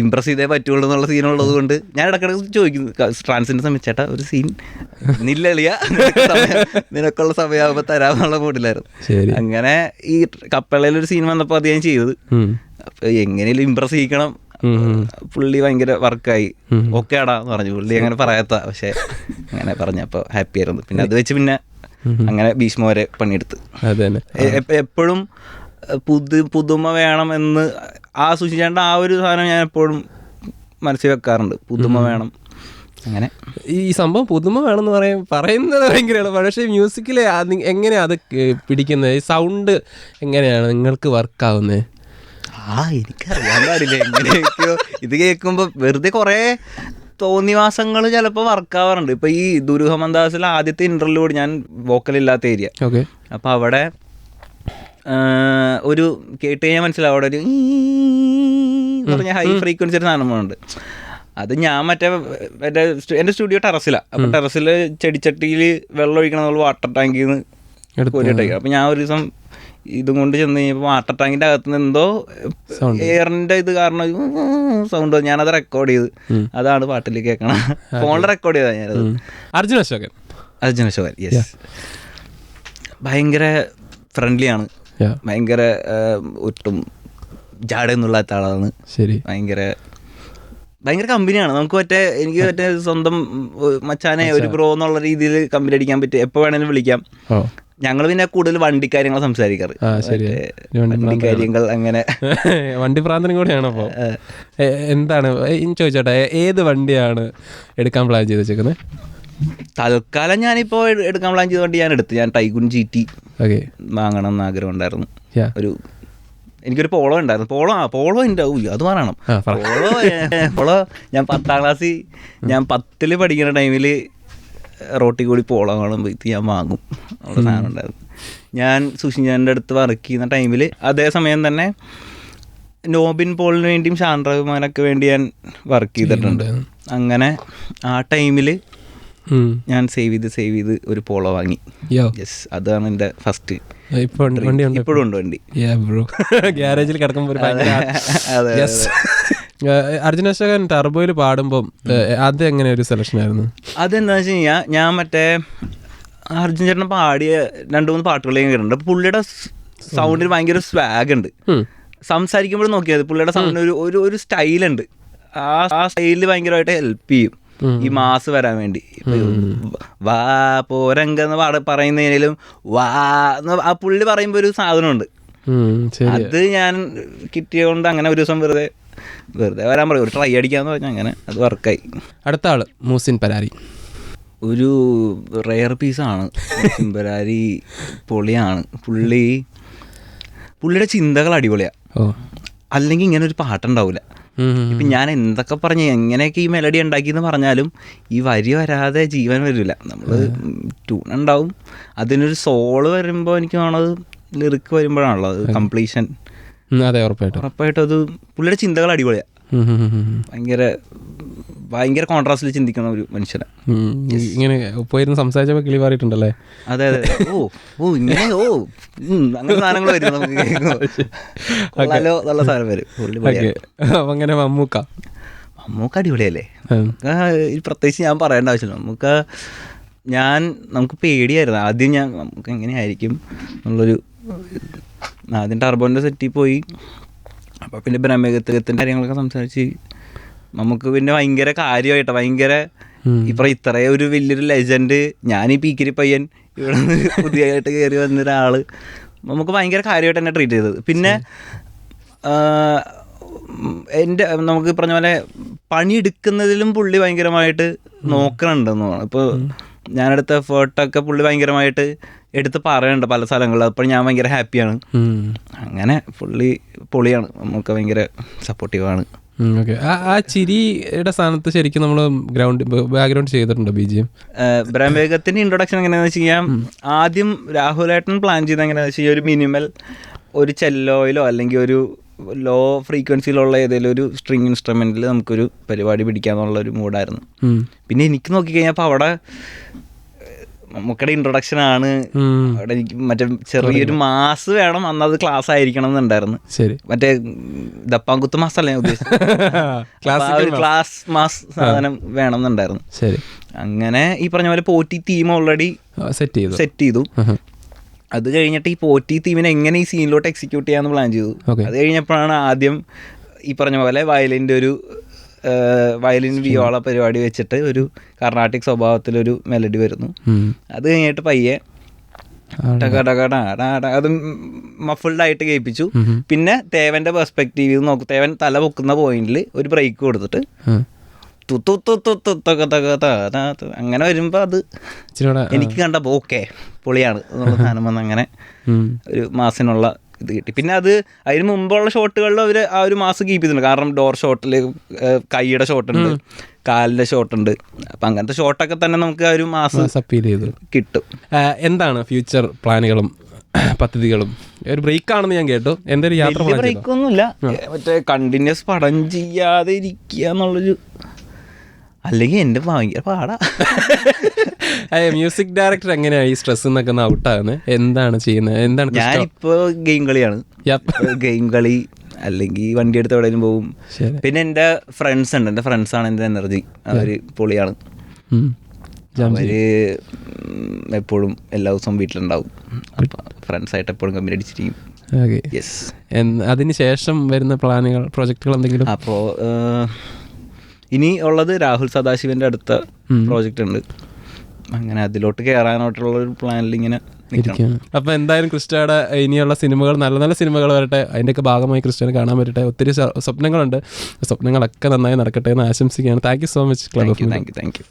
ഇമ്പ്രസ് ചെയ്തേ പറ്റുള്ളൂ എന്നുള്ള സീനുള്ളത് കൊണ്ട് ഞാൻ ഇടയ്ക്കിടയ്ക്ക് ചോദിക്കുന്നു ട്രാൻസിൻ്റെ സമയത്ത്, ചേട്ടാ ഒരു സീൻ നില്ലിയ നിനക്കുള്ള സമയമാകുമ്പോൾ തരാമെന്നുള്ള മൂഡിലായിരുന്നു. അങ്ങനെ ഈ കപ്പളയിലൊരു സീൻ വന്നപ്പോൾ അത് ഞാൻ ചെയ്തത്. അപ്പോൾ എങ്ങനെയും ഇമ്പ്രസ് ചെയ്യിക്കണം. പുള്ളി ഭയങ്കര വർക്കായി. ഓക്കെ ആടാ എന്ന് പറഞ്ഞു. പുള്ളി അങ്ങനെ പറയാത്ത, പക്ഷെ അങ്ങനെ പറഞ്ഞപ്പോൾ ഹാപ്പി ആയിരുന്നു. പിന്നെ അത് വെച്ച് പിന്നെ അങ്ങനെ ഭീഷ്മ വരെ പണിയെടുത്ത്. എപ്പോഴും പുതുമ വേണമെന്ന് ആ സൂക്ഷിച്ചേണ്ട ആ ഒരു സാധനം ഞാൻ എപ്പോഴും മനസ്സിൽ വെക്കാറുണ്ട്. പുതുമ വേണം. അങ്ങനെ ഈ സംഭവം പുതുമ വേണമെന്ന് പറയുന്നത് ഭയങ്കരമാണ്. പക്ഷേ മ്യൂസിക്കിൽ എങ്ങനെയാണ് അത് പിടിക്കുന്നത്? ഈ സൗണ്ട് എങ്ങനെയാണ് നിങ്ങൾക്ക് വർക്കാവുന്നത്? എനിക്കറിയാൻ പാടില്ല എങ്ങനെയൊക്കെയോ. ഇത് കേൾക്കുമ്പോൾ വെറുതെ കുറേ തോന്നിവാസങ്ങൾ ചിലപ്പോൾ വർക്കാവാറുണ്ട്. ഇപ്പോൾ ഈ ദുരൂഹമന്ദാസിലെ ആദ്യത്തെ ഇൻ്റർവ്യൂട് ഞാൻ വോക്കലില്ലാത്ത ഏരിയ. അപ്പോൾ അവിടെ ഒരു കേട്ട് കഴിഞ്ഞാൽ മനസ്സിലാവും അവിടെ ഒരു പറഞ്ഞ ഹൈ ഫ്രീക്വൻസി ഒരു സാധനമുണ്ട്. അത് ഞാൻ മറ്റേ എൻ്റെ സ്റ്റുഡിയോ ടെറസിലാണ്. അപ്പോൾ ടെറസിൽ ചെടിച്ചട്ടിയിൽ വെള്ളം ഒഴിക്കണം വാട്ടർ ടാങ്കിൽ നിന്ന് കോരിയിട്ടേക്കാം. അപ്പോൾ ഞാൻ ഒരു ദിവസം ഇതും കൊണ്ട് ചെന്ന് കഴിഞ്ഞപ്പോൾ വാട്ടർ ടാങ്കിൻ്റെ അകത്തുനിന്ന് എന്തോ എയറിൻ്റെ ഇത് കാരണം സൗണ്ട്, ഞാനത് റെക്കോർഡ് ചെയ്ത് അതാണ് പാട്ടിൽ കേൾക്കണം. ഫോണിൽ റെക്കോർഡ് ചെയ്തതാണ് ഞാനത്. അർജുൻ അശോകൻ യെസ്. ഭയങ്കര ഫ്രണ്ട്ലിയാണ്, ഭയങ്കര ഒട്ടും ജാടയൊന്നുള്ള ആളാണ്. ശരി. ഭയങ്കര കമ്പനിയാണ്. നമുക്ക് എനിക്ക് സ്വന്തം മച്ചാനെ ഒരു ബ്രോ എന്നുള്ള രീതിയിൽ കമ്പനി അടിക്കാൻ പറ്റും. എപ്പോൾ വേണേലും വിളിക്കാം. ഞങ്ങൾ പിന്നെ കൂടുതൽ വണ്ടി കാര്യങ്ങൾ സംസാരിക്കാറ്. വണ്ടി കാര്യങ്ങൾ അങ്ങനെ വണ്ടി പ്രാന്തനും കൂടെയാണ്. അപ്പോൾ എന്താണ് ചോദിച്ചോട്ടെ, ഏത് വണ്ടിയാണ് എടുക്കാൻ പ്ലാൻ ചെയ്ത് വെച്ചേക്കുന്നത്? തൽക്കാലം ഞാനിപ്പോൾ എടുക്കാൻ പ്ലാൻ ചെയ്ത വണ്ടി ഞാൻ ടൈഗുൻ GT വാങ്ങണം എന്ന് ആഗ്രഹം ഉണ്ടായിരുന്നു. എനിക്കൊരു പോളോ ഉണ്ടായിരുന്നു. പോളോ എൻ്റെ അത് പറയണം. പോളോ ഞാൻ 10ാം ക്ലാസ്സിൽ ഞാൻ 10ൽ പഠിക്കുന്ന ടൈമിൽ റോട്ടിൽ കൂടി പോളോ കാണുമ്പോൾ ഇത് ഞാൻ വാങ്ങും ഉള്ള സാധനം ഉണ്ടായിരുന്നു. ഞാൻ സുഷിൻ്റെ അടുത്ത് വർക്ക് ചെയ്യുന്ന ടൈമിൽ അതേ സമയം തന്നെ നോബിൻ പോളിന് വേണ്ടിയും ഷാൻ റഹ്മാനൊക്കെ വേണ്ടി ഞാൻ വർക്ക് ചെയ്തിട്ടുണ്ട്. അങ്ങനെ ആ ടൈമിൽ ഞാൻ സേവ് ചെയ്ത് ഒരു പോളോ വാങ്ങി. യെസ്, അതാണ് എൻ്റെ ഫസ്റ്റ്. ഇപ്പോഴും ഉണ്ട് വണ്ടി. ഗ്യാരേജിൽ കിടക്കുമ്പോൾ. അർജുൻ അശോകൻ ടർബോയിൽ പാടുമ്പോൾ അത് എങ്ങനെ ഒരു സെലക്ഷൻ ആയിരുന്നു? അതെന്താണെന്ന് വെച്ച് കഴിഞ്ഞാൽ ഞാൻ മറ്റേ അർജുൻ ചേട്ടൻ പാടിയ 2-3 പാട്ടുകളെയും കേട്ടിട്ടുണ്ട്. പുള്ളിയുടെ സൗണ്ടിന് ഭയങ്കര സ്വാഗ് ഉണ്ട്. സംസാരിക്കുമ്പോഴും നോക്കിയാൽ പുള്ളിയുടെ സൗണ്ടിന് ഒരു സ്റ്റൈലുണ്ട്. ആ സ്റ്റൈലിൽ ഭയങ്കരമായിട്ട് ഹെൽപ്പ് ചെയ്യും ഈ മാസ് വരാൻ വേണ്ടി. വാ പോരംഗെന്ന് പറയുന്നതിനും വാ ആ പുള്ളി പറയുമ്പോൾ ഒരു സാധനമുണ്ട്. അത് ഞാൻ കിട്ടിയതുകൊണ്ട് അങ്ങനെ ഒരു ദിവസം വെറുതെ വരാൻ പറയും, ഒരു ട്രൈ അടിക്കാന്ന് പറഞ്ഞാൽ അങ്ങനെ അത് വർക്കായി. അടുത്ത ആള് മൂസിൻ പരാരി. ഒരു റെയർ പീസാണ് മൂസിൻ പരാരി. പൊളിയാണ് പുള്ളിയുടെ ചിന്തകൾ അടിപൊളിയാണ്. അല്ലെങ്കിൽ ഇങ്ങനെ ഒരു പാട്ടുണ്ടാവില്ല. ഇപ്പം ഞാൻ എന്തൊക്കെ പറഞ്ഞ് എങ്ങനെയൊക്കെ ഈ മെലഡി ഉണ്ടാക്കിയെന്ന് പറഞ്ഞാലും ഈ വരി വരാതെ ജീവൻ വരില്ല. നമ്മൾ ട്യൂൺ ഉണ്ടാവും, അതിനൊരു സോള് വരുമ്പോൾ എനിക്ക് തോന്നുന്നത് ലിറിക്ക് വരുമ്പോഴാണല്ലോ അത് കംപ്ലീഷൻ. അതെ, ഉറപ്പായിട്ടും അത് പുള്ളിയുടെ ചിന്തകൾ അടിപൊളിയാണ്. ഭയങ്കര കോൺട്രാസ്റ്റിൽ ചിന്തിക്കുന്ന ഒരു മനുഷ്യനാണ്. ഇങ്ങനെ പോയിരുന്ന് സംസാരിച്ചപ്പോൾ കിളി മാറിയിട്ടുണ്ടല്ലേ? അതെ അതെ. ഇങ്ങനെ അങ്ങനെ സാധനങ്ങൾ വരും നമുക്ക് കേൾക്കുമ്പോൾ. നല്ല സാധനം വരും. അങ്ങനെ മമ്മൂക്ക അടിപൊളിയല്ലേ? പ്രത്യേകിച്ച് ഞാൻ പറയേണ്ട ആവശ്യമില്ല. നമുക്ക് പേടിയായിരുന്നു ആദ്യം. നമുക്ക് എങ്ങനെയായിരിക്കും എന്നുള്ളൊരു ആദ്യം ടർബോൻ്റെ സെറ്റിൽ പോയി. അപ്പോൾ പിന്നെ ബ്രഹ്മയുഗത്തിൻ്റെ കാര്യങ്ങളൊക്കെ സംസാരിച്ച് നമുക്ക് പിന്നെ ഭയങ്കര കാര്യമായിട്ട് ഇത്രയും ഒരു വലിയൊരു ലെജൻഡ്, ഞാൻ ഈ പീക്കിരി പയ്യൻ ഇവിടെ നിന്ന് പുതിയതായിട്ട് കയറി വന്നൊരാൾ, നമുക്ക് ഭയങ്കര കാര്യമായിട്ട് തന്നെ ട്രീറ്റ് ചെയ്തത്. പിന്നെ നമുക്ക് പറഞ്ഞ പോലെ പണിയെടുക്കുന്നതിലും പുള്ളി ഭയങ്കരമായിട്ട് നോക്കണുണ്ടെന്ന് തോന്നുന്നു. ഇപ്പോൾ ഞാനെടുത്ത എഫേർട്ടൊക്കെ പുള്ളി ഭയങ്കരമായിട്ട് എടുത്ത് പറയുന്നുണ്ട് പല സ്ഥലങ്ങളിൽ. അപ്പോൾ ഞാൻ ഭയങ്കര ഹാപ്പിയാണ്. അങ്ങനെ പുള്ളി പൊളിയാണ്, നമുക്ക് ഭയങ്കര സപ്പോർട്ടീവാണ്. ഓക്കെ. ആ ചിരിയുടെ സ്ഥാനത്ത് ശരിക്കും നമ്മൾ ബാക്ക്ഗ്രൗണ്ട് ചെയ്തിട്ടുണ്ടോ BGM? ബ്രഹ്മയുഗത്തിൻ്റെ ഇൻട്രൊഡക്ഷൻ എങ്ങനെയാണെന്ന് വെച്ച് കഴിഞ്ഞാൽ ആദ്യം രാഹുലേട്ടൻ പ്ലാൻ ചെയ്ത് എങ്ങനെയാണെന്ന് വെച്ച് കഴിഞ്ഞാൽ ഒരു മിനിമൽ ഒരു ചെല്ലോയിലോ അല്ലെങ്കിൽ ഒരു ലോ ഫ്രീക്വൻസിയിലുള്ള ഏതെങ്കിലും ഒരു സ്ട്രിങ് ഇൻസ്ട്രുമെൻറ്റിൽ നമുക്കൊരു പരിപാടി പിടിക്കാന്നുള്ളൊരു മൂഡായിരുന്നു. പിന്നെ എനിക്ക് നോക്കിക്കഴിഞ്ഞപ്പോൾ അവിടെ നമുക്കടെ ഇൻട്രൊഡക്ഷനാണ്. അവിടെ എനിക്ക് മറ്റേ ചെറിയൊരു മാസ് വേണം, അന്നത് ക്ലാസ് ആയിരിക്കണം എന്നുണ്ടായിരുന്നു. മറ്റേ ദപ്പാങ്കുത്ത് മാസ് അല്ല ഞാൻ ഉദ്ദേശിച്ചത്, ക്ലാസ് മാസ് സാധനം വേണം എന്നുണ്ടായിരുന്നു. അങ്ങനെ ഈ പറഞ്ഞ പോലെ പോറ്റി തീം ഓൾറെഡി സെറ്റ് ചെയ്തു. അത് കഴിഞ്ഞിട്ട് ഈ പോറ്റി തീമിനെ എങ്ങനെ ഈ സീനിലോട്ട് എക്സിക്യൂട്ട് ചെയ്യാമെന്ന് പ്ലാൻ ചെയ്തു. അത് കഴിഞ്ഞപ്പോഴാണ് ആദ്യം ഈ പറഞ്ഞ പോലെ വയലിൻ വിയോള പരിപാടി വെച്ചിട്ട് ഒരു കർണാട്ടിക് സ്വഭാവത്തിലൊരു മെലഡി വരുന്നു. അത് കഴിഞ്ഞിട്ട് പയ്യെ അത് മഫിൾഡായിട്ട് കേൾപ്പിച്ചു. പിന്നെ തേവൻ്റെ പെർസ്പെക്റ്റീവ് നോക്കും. തേവൻ തല പൊക്കുന്ന പോയിന്റിൽ ഒരു ബ്രേക്ക് കൊടുത്തിട്ട് അങ്ങനെ വരുമ്പോൾ അത് എനിക്ക് കണ്ടപ്പോൾ ഓക്കെ പൊളിയാണ് എന്നുള്ള സാധനം വന്ന് അങ്ങനെ ഒരു മാസിനുള്ള ഇത് കിട്ടി. പിന്നെ അതിന് മുമ്പുള്ള ഷോട്ടുകളിൽ അവർ ആ ഒരു മാസ് കീപ്പ് ചെയ്തിട്ടുണ്ട്. കാരണം ഡോർ ഷോട്ടിൽ കൈയുടെ ഷോട്ടുണ്ട്, കാലിൻ്റെ ഷോട്ടുണ്ട്. അപ്പം അങ്ങനത്തെ ഷോട്ടൊക്കെ തന്നെ നമുക്ക് ആ ഒരു മാസ് അപ്പീൽ ചെയ്ത് കിട്ടും. എന്താണ് ഫ്യൂച്ചർ പ്ലാനുകളും പദ്ധതികളും? ഒരു ബ്രേക്ക് ആണെന്ന് ഞാൻ കേട്ടു. എന്തൊരു യാത്ര ബ്രേക്കൊന്നുമില്ല, മറ്റേ കണ്ടിന്യൂസ് പടം ചെയ്യാതെ ഇരിക്കുക എന്നുള്ളൊരു, അല്ലെങ്കിൽ എൻ്റെ ഭയങ്കര പാടാ. മ്യൂസിക് ഡയറക്ടർ എങ്ങനെയാണ് ഈ സ്ട്രെസ് എന്നൊക്കെ ഒന്ന് ഔട്ടാകുന്നത്? എന്താണ് ചെയ്യുന്നത്? എന്താണ്? ഞാനിപ്പോൾ ഗെയിം കളിയാണ്. ഗെയിം കളി അല്ലെങ്കിൽ വണ്ടി എടുത്ത് എവിടെയും പോകും. പിന്നെ എൻ്റെ ഫ്രണ്ട്സ് ഉണ്ട്. എൻ്റെ ഫ്രണ്ട്സാണ് എൻ്റെ എനർജി. അവർ പൊളിയാണ്. അവർ എപ്പോഴും എല്ലാ ദിവസവും വീട്ടിലുണ്ടാവും. ഫ്രണ്ട്സായിട്ട് എപ്പോഴും കമ്പനി അടിച്ചിരിക്കും. അതിന് ശേഷം വരുന്ന പ്ലാനുകൾ, പ്രോജക്റ്റുകൾ എന്തെങ്കിലും? അപ്പോൾ ഇനി ഉള്ളത് രാഹുൽ സദാശിവൻ്റെ അടുത്ത പ്രോജക്റ്റ് ഉണ്ട്. അങ്ങനെ അതിലോട്ട് കയറാനായിട്ടുള്ള ഒരു പ്ലാനിൽ ഇങ്ങനെ നിൽക്കണം. അപ്പോൾ എന്തായാലും ക്രിസ്റ്റോയുടെ ഇനിയുള്ള സിനിമകൾ നല്ല നല്ല സിനിമകൾ വരട്ടെ. അതിൻ്റെയൊക്കെ ഭാഗമായി ക്രിസ്റ്റോനെ കാണാൻ പറ്റട്ടെ. ഒത്തിരി സ്വപ്നങ്ങളുണ്ട്. സ്വപ്നങ്ങളൊക്കെ നന്നായി നടക്കട്ടെ എന്ന് ആശംസിക്കുകയാണ്. Thank you so much. Thank you.